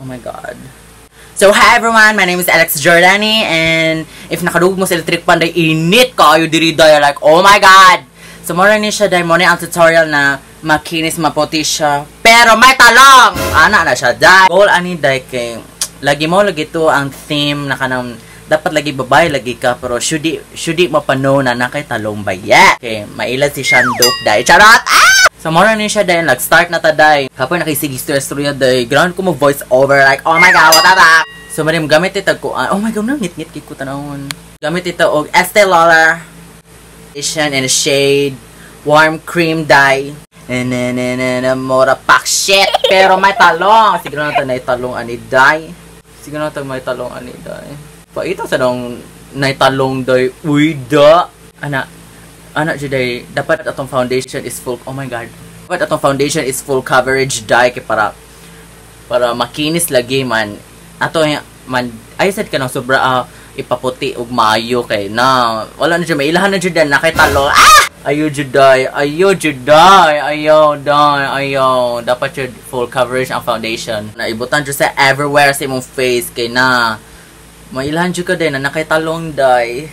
my god. So, hi everyone! My name is Alex Jordani, and if nakadugog mo sa electric pan, day init ka ayo diri day, like, oh my god! So, mora ni siya day, mora ang tutorial na makinis, maputi siya, pero may talong! Ana na siya day. Goal ani day kay, lagi to ang theme na kanang, dapat lagi babae, lagi ka, pero should mapano na nakay talong ba yet? Okay, mailad si Shandok day. Charot! Ah! So, mora ni siya day, start na ta day. Kapag nakisigi storya day, ground ko mo voice over, like, oh my god, what the? So, marim, gamit ito ko, oh my god, ngit-ngit ko tanawon. Gamit ito og Estee Lauder edition in a shade warm cream dye. And mora pack shit, pero may talong. Siguro na ito na italong ani dye. Siguro na ito may talong ani dye. Pa ito sa nung naitalong dye, uy da. Ana juday, dapat atong foundation is full, oh my god. Dapat atong foundation is full coverage dye kay para makinis lagi man. Ato man ay said ka nang sobra ipaputi og maayo kay na wala na jud mailahan na jud na kay talo. Ayo juday dapat jud full coverage ang foundation. Na ibutan jud sa everywhere sa imong face kay na mailahan jud ka day na nakay talong day.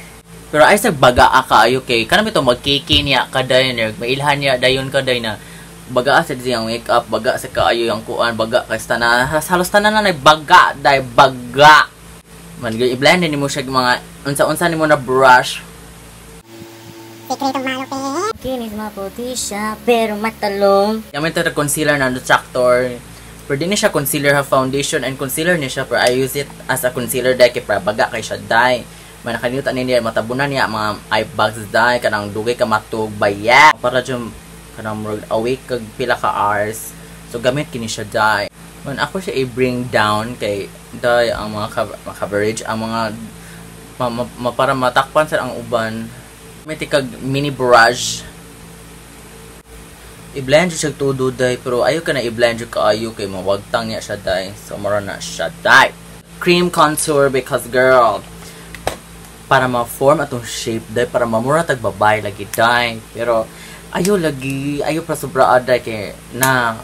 Pero ay sa baga ka ayo kay kanami to magkiki niya kaday mailahan niya dayon kaday na baga sa diyang makeup, baga sa kaayo yung kuan, baga kay stana halos tanan na baga dai baga. Man i-blend ni mo siya mga unsa-unsa nimo na brush. Sekretong malupit. Kinis maputi siya pero matalong. Gamit ito concealer na detractor. Pero di ni siya concealer ha foundation and concealer ni siya pero I use it as a concealer dai kay para baga kay siya dai. Man nakalimutan niya matabunan niya mga eye bags dai kanang dugay ka matug baya. Para jud kanang awake kag pila ka hours. So gamit kini siya dye. Man ako siya i-bring down kay dye ang mga coverage, ang mga para matakpan sa ang uban. May kag mini brush. I-blend siya todo dye pero ayo ka na i-blend ka ayo kay mawagtang niya siya dye. So mara na siya dye. Cream contour because girl para ma-form atong shape dye para mamura tag babay lagi dye. Pero ayo pra sobra aday kay na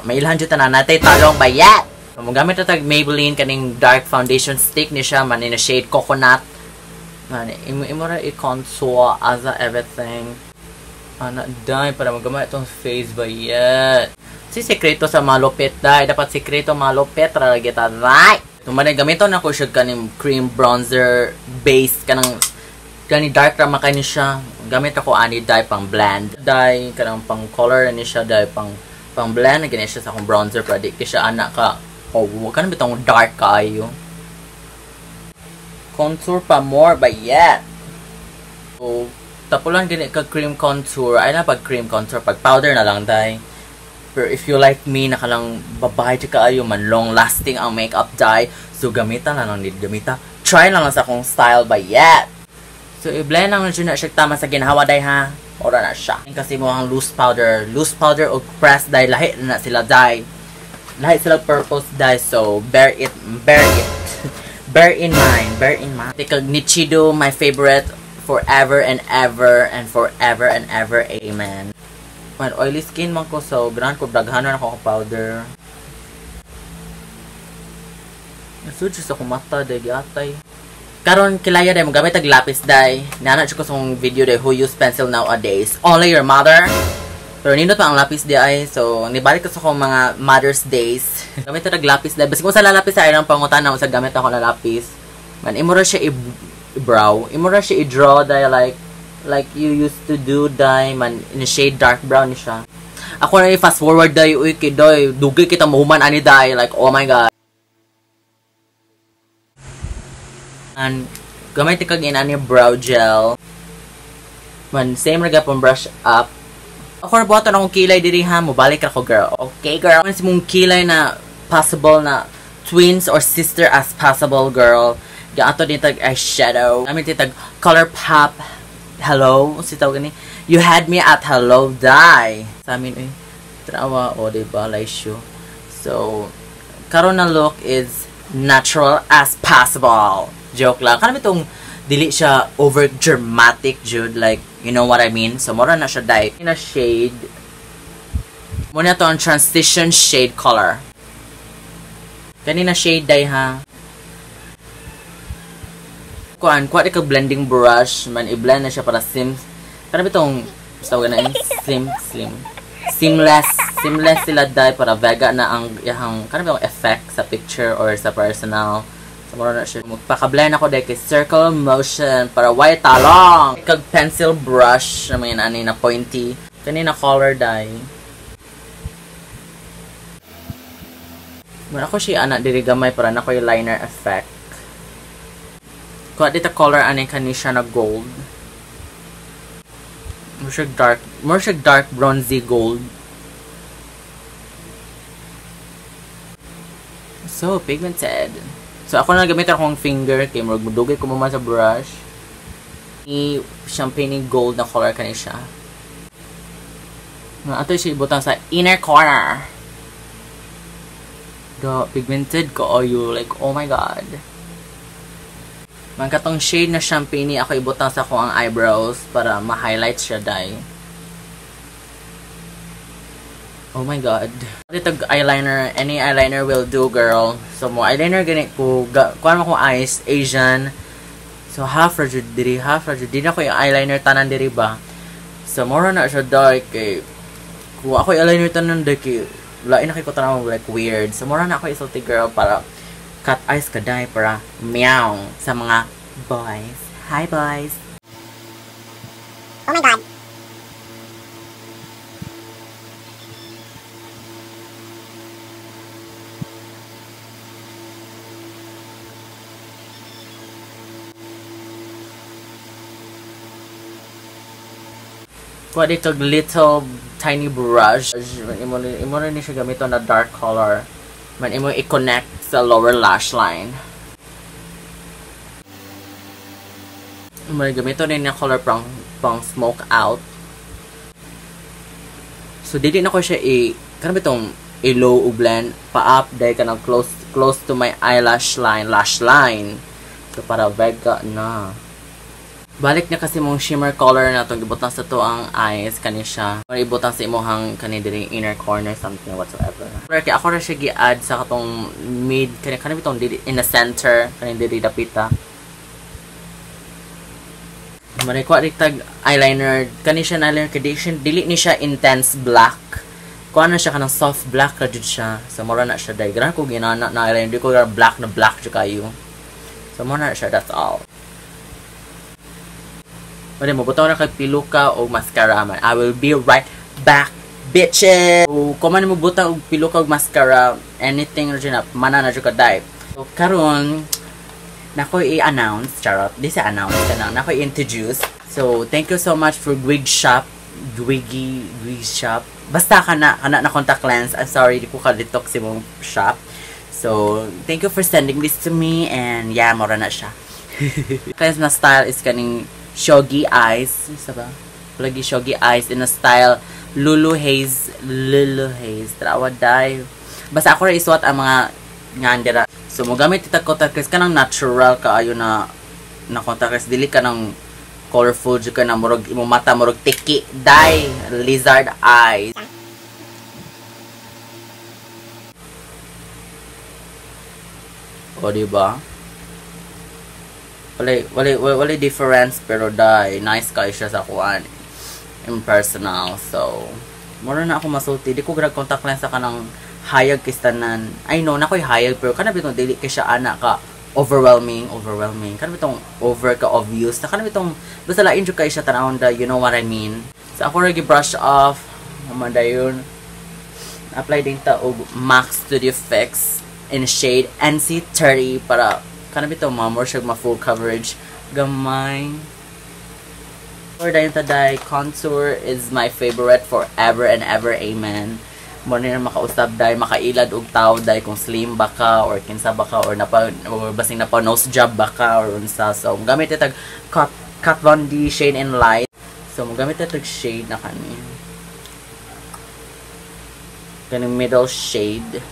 mailhan jud tanan natay talong bayat. So mo gamit tag Maybelline kaning dark foundation stick ni siya man in a shade coconut. Man imura i-contour as everything. Ana dai para magamit itong face bayat. Si sekreto sa malupit dai dapat sekreto malupit ra lagi ta right. Tumanay gamiton ako siya kaning cream bronzer base kanang gani dark ra makani siya. Gamit ako ani dye pang blend. Dye kanang pang color ni siya dye pang blend gani siya sa akong bronzer product siya ana ka. Oh, wag ka na bitong dark kayo. Contour pa more ba yet. So, tapulan gani ka cream contour. Ay na pag cream contour pag powder na lang dye. Pero if you like me nakalang babae ka ayo man long lasting ang makeup dye. So gamitan na lang gamita. Try lang sa akong style ba yet. So, i-blend lang na siya tama sa ginhawa day ha. Ora na siya. Kasi mo ang loose powder o press dye. Lahi na sila dye. Lahi sila purpose dye. So, bear in mind. Tikag Nichido, my favorite. Forever and ever. Amen. Man, oily skin man ko. So, gran ko. Daghanan ako powder. Nasudyo sa kumata. Dagi atay. Karon kilaya day mo gamit ag lapis day. Nana ko sa video day who use pencil nowadays. Only your mother. Pero nindot pa ang lapis day. So nibalik ko sa akong mga Mother's Days. Gamit ag lapis day. Basta kung sa lalapis ay ang pangutan na sa gamit ako na lapis. Man imura siya i-brow. Imura siya i-draw day like you used to do day man in a shade dark brown siya. Ako na i-fast forward day uy kidoy. Dugay kita mahuman ani day like oh my god. And gamit kag inani brow gel. Man same ra gapon brush up. Ako na buhaton akong kilay diri ha, mobalik ako girl. Okay girl. Man mong kilay na possible na twins or sister as possible girl. Gato din tag eyeshadow. Gamit tag ColourPop. Hello, si tawag ni. You had me at hello dye. Sa amin trawa o diba laisyo. So karon na look is natural as possible. Joke lang. Kanami itong dili siya over dramatic jud like you know what I mean. So mura na siya dye in a shade. Muna to ang transition shade color. Kanina shade day ha. Kuan ka blending brush man i-blend na siya para Karami itong tawag na seamless sila day para vega na ang karami yung effect sa picture or sa personal. So mura na siya. Magpaka-blend ako day kay circle motion para white talong. Kag pencil brush na may na pointy. Kanina color dye. Muna ko siya anak diri gamay para na ko yung liner effect. Kuha dito color ani kani siya na gold. More siya dark bronzy gold. So pigmented. So ako na gamit akong finger kay murag mudugay ko mo sa brush. Champagne gold na color kani siya. Ato siya ibutang sa inner corner. The pigmented ko you like oh my god. Man katong shade na champagne ako ibutang sa ko ang eyebrows para ma-highlight siya dai. Oh my god. Dito eyeliner, any eyeliner will do girl. So mo eyeliner ganit ko kuan mo ko eyes Asian. So half rajud diri di na ko yung eyeliner tanan diri ba. So moro na siya dark kay ko ako eyeliner tanan diri kay lain na kay ko tanaw like weird. So mura na ako isulti girl para cut eyes ka dai para meow sa mga boys. Hi boys. Oh my god. Kuha dito little tiny brush. Imo na ni siya gamito na dark color. Man imo i-connect sa lower lash line. Imo na gamito na yung color pang smoke out. So dili na ko siya kanang bitong i-low o blend pa up dahil ka ng close to my lash line. So para vega na. Balik na kasi mong shimmer color na itong ibutang sa to ang eyes kani siya. Or ibutang sa imuhang kani diri inner corner something whatsoever. Pero kaya ako na siya gi-add sa katong mid kani bitong in the center kani diri dapita. Marikuha ritag eyeliner kani siya na eyeliner condition dili ni siya intense black. Kuha na siya kanang soft black ra jud siya. So mura na siya dai. Gran ko ginana na eyeliner di ko black na black jud kayo. So mura na siya that's all. Pwede mo, butaw na kay piluka o mascara man. I will be right back, bitches! So, kung man mo butaw o piluka o mascara, anything na dyan na, mana na dyan ka dahil. So, karon nako i-announce, charot, di sa announce ka na, nako i-introduce. So, thank you so much for Gwig Shop, Gwiggy Shop. Basta ka na contact lens. I'm sorry, di ko ka-detox yung shop. So, thank you for sending this to me, and yeah, mura na siya. Kaya na style is kaning shogi eyes, saba? Lagi shogi eyes in a style Lulu Haze. Trawa dai. Basta ako ra isuot ang mga ngandira. So mo gamit ita contact lens kanang natural kaayo na contact lens dili ka ng colorful jud ka na murag imo mata murag tiki dai lizard eyes. O diba? Wala difference pero dai nice kay siya sa kuan impersonal. So mura na ako masulti di ko grag contact lens sa kanang hayag kistanan. I know na ko'y hayag pero kana bitong dili kay siya ana ka overwhelming kana bitong over ka obvious na kana bitong basta lain jud kay siya tanawon da you know what I mean. So ako ra gi-brush off namanda yun apply din ta og MAC Studio Fix in shade NC30 para kana bitaw more siya ma full coverage gamay. For dayon taday contour is my favorite forever and ever, amen. Mo na makausab day makailad og tao day kung slim baka or kinsa baka or basing napa nose job baka or unsa. So gamit itag Kat Von D shade and light. So gamit itag shade na kaning middle shade.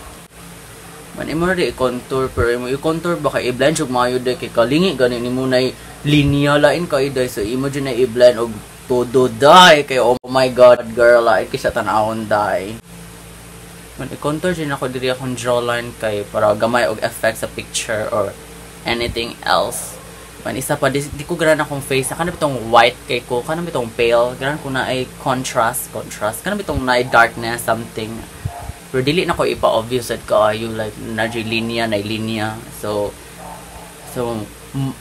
Man imo ri i-contour pero imo i-contour baka i-blend og maayo day kay kalingi ganin imo nay linya lain kay day so imo jud na i-blend og todo day kay oh my god girl lain kay sa tan-awon day. Man, i-contour din ako diri akong jawline kay para gamay og effect sa picture or anything else. Man, isa pa, di ko gana akong face. Kanang bitong white kay ko, kanang bitong pale. Gana ko na ay contrast. Kanang bitong na ay darkness, something. Pero dili na ko ipa-obvious at kaayo, like, linya. So,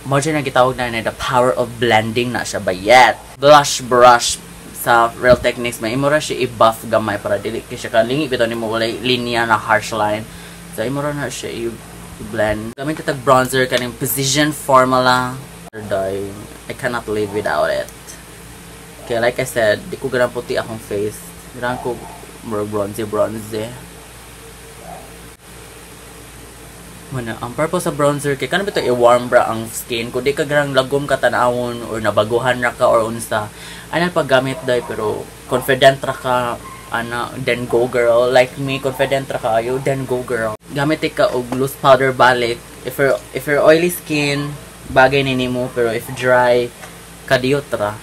mo dyan na gitawag na the power of blending na siya ba yet. Blush brush sa Real Techniques, may imura siya i-buff gamay para dili siya kalingi bitaw nimo walay linya na harsh line. So imura na siya i-blend. Gamit tag bronzer kaning Precision Formula. I cannot live without it. Okay, like I said, di ko ganang puti akong face. Ganang ko more bronzy. Mana, ang purpose sa bronzer kay kanang bitaw i-warm bra ang skin ko di ka garang lagom ka tan-awon or nabaguhan ra ka or unsa ana paggamit day pero confident ra ka ana then go girl like me confident ra ka ayo then go girl gamit ka og loose powder balik if you're oily skin bagay ni nimo pero if dry kadiyot ra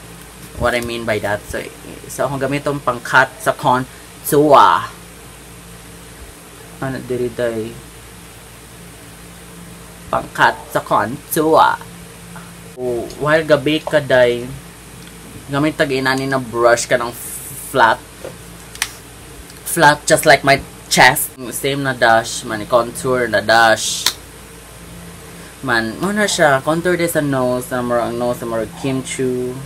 what I mean by that so akong gamiton pang cut sa contour ana diri day pangkat sa contour. While gabi ka day, gamit tag inani na brush ka ng flat. Flat just like my chest. Same na dash, man contour na dash. Man, na siya, contour din sa nose, ang nose, sa Kim Chu.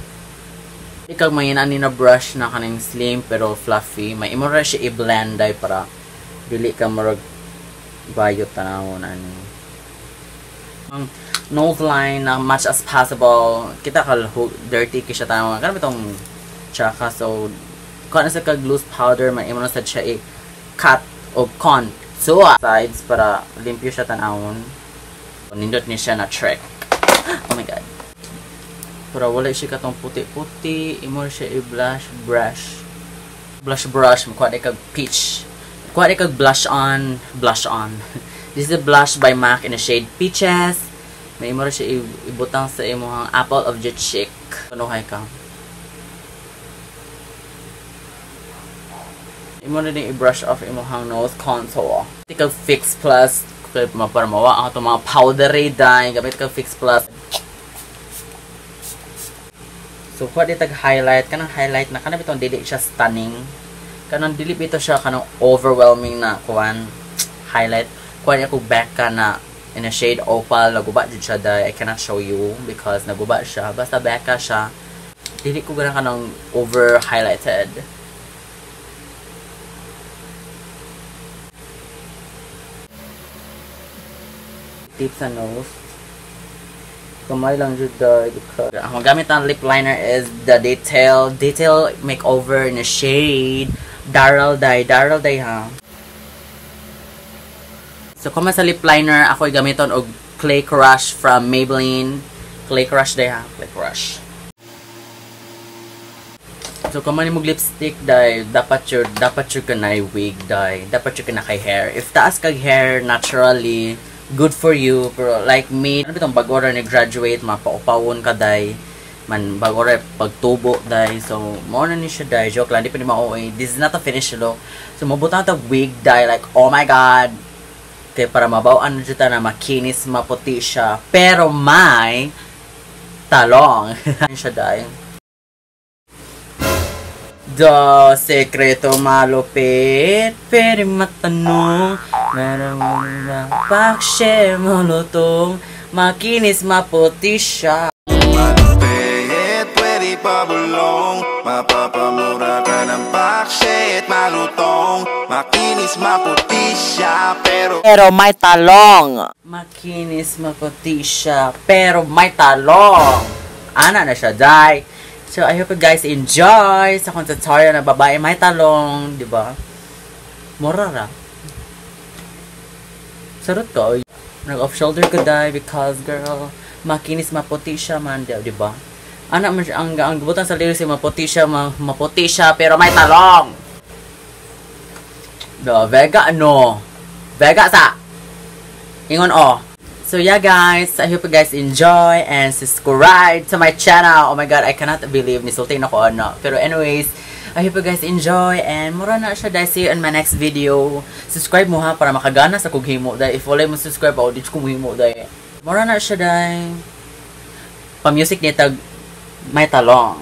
Ikaw may inani na brush na kaning slim pero fluffy. May imura siya i-blend day para dili ka marag bayot tanawon ani. Ang nose line na much as possible kita ka dirty kisya tama kana bitong tsaka so kana sa kag loose powder may imo na sad siya cut o contour sides para limpyo siya tanawon nindot ni siya na trick oh my god pero wala siya katong puti-puti imo siya i-blush brush kuha di kag peach kuha di kag blush on this is a blush by MAC in the shade Peaches. May imo ra siya ibutang sa imong apple of the cheek. Panuhay ka. Imo na din i-brush off imong nose contour. Tika Fix Plus para mawa ang itong mga powdery dye. Gamit ka Fix Plus. So, pwede tag highlight. Kanang highlight na kanang bitong dili siya stunning. Kanang dili bito siya kanang overwhelming na kuwan highlight. Kuha niya kong back ka na in a shade opal, naguba dyan siya dahil I cannot show you because naguba siya. Basta back ka siya. Dili ko ganang ka ng over-highlighted. Tip sa nose. Kamay lang dyan dahil because ang gamit ng lip liner is the Detail Makeover in a shade Daryl Dye ha. So, kung sa lip liner, ako'y gamiton og Clay Crush from Maybelline. Clay Crush day ha. Clay Crush. So, kung man mong lipstick day, dapat yun ka na wig day. Dapat yun ka na kay hair. If taas kag hair, naturally, good for you. Pero like me, ano bitong bagora ni graduate, mapaupawon ka day. Man, bagora pagtubo day. So, mo na ni siya day. Joke lang, di pa ni ma-OA. This is not a finished look. So, mabutang ta wig day. Like, oh my god. Kaya para mabawaan na dyan na makinis, maputi siya. Pero may talong. Siya dahil. Do sekreto malupit, pero matanong. Meron mo na pakshe malutong. Makinis, maputi siya. Malupit, pwede pabulong. Mapapamura ka ng pakshe at malutong. Makinis, maputi siya, pero may talong. Makinis, maputi siya, pero may talong. Ana na siya, day. So, I hope you guys enjoy sa tutorial na babae may talong, di ba? Mura ra. Sarot ko. Nag-off shoulder ko, day, because, girl, makinis, maputi siya, man, di ba? Ana, ang butang sa lyrics, maputi siya, pero may talong. Vega sa ingon so yeah guys, I hope you guys enjoy and subscribe to my channel. Oh my god, I cannot believe nisulting ako pero anyways, I hope you guys enjoy and mura na siya dahil. See you in my next video. Subscribe mo ha para makagana sa kong himo dahil. If wala mo subscribe ako, dito kong himo dahil. Mura na siya dahil. Pa-music niya tag may talong.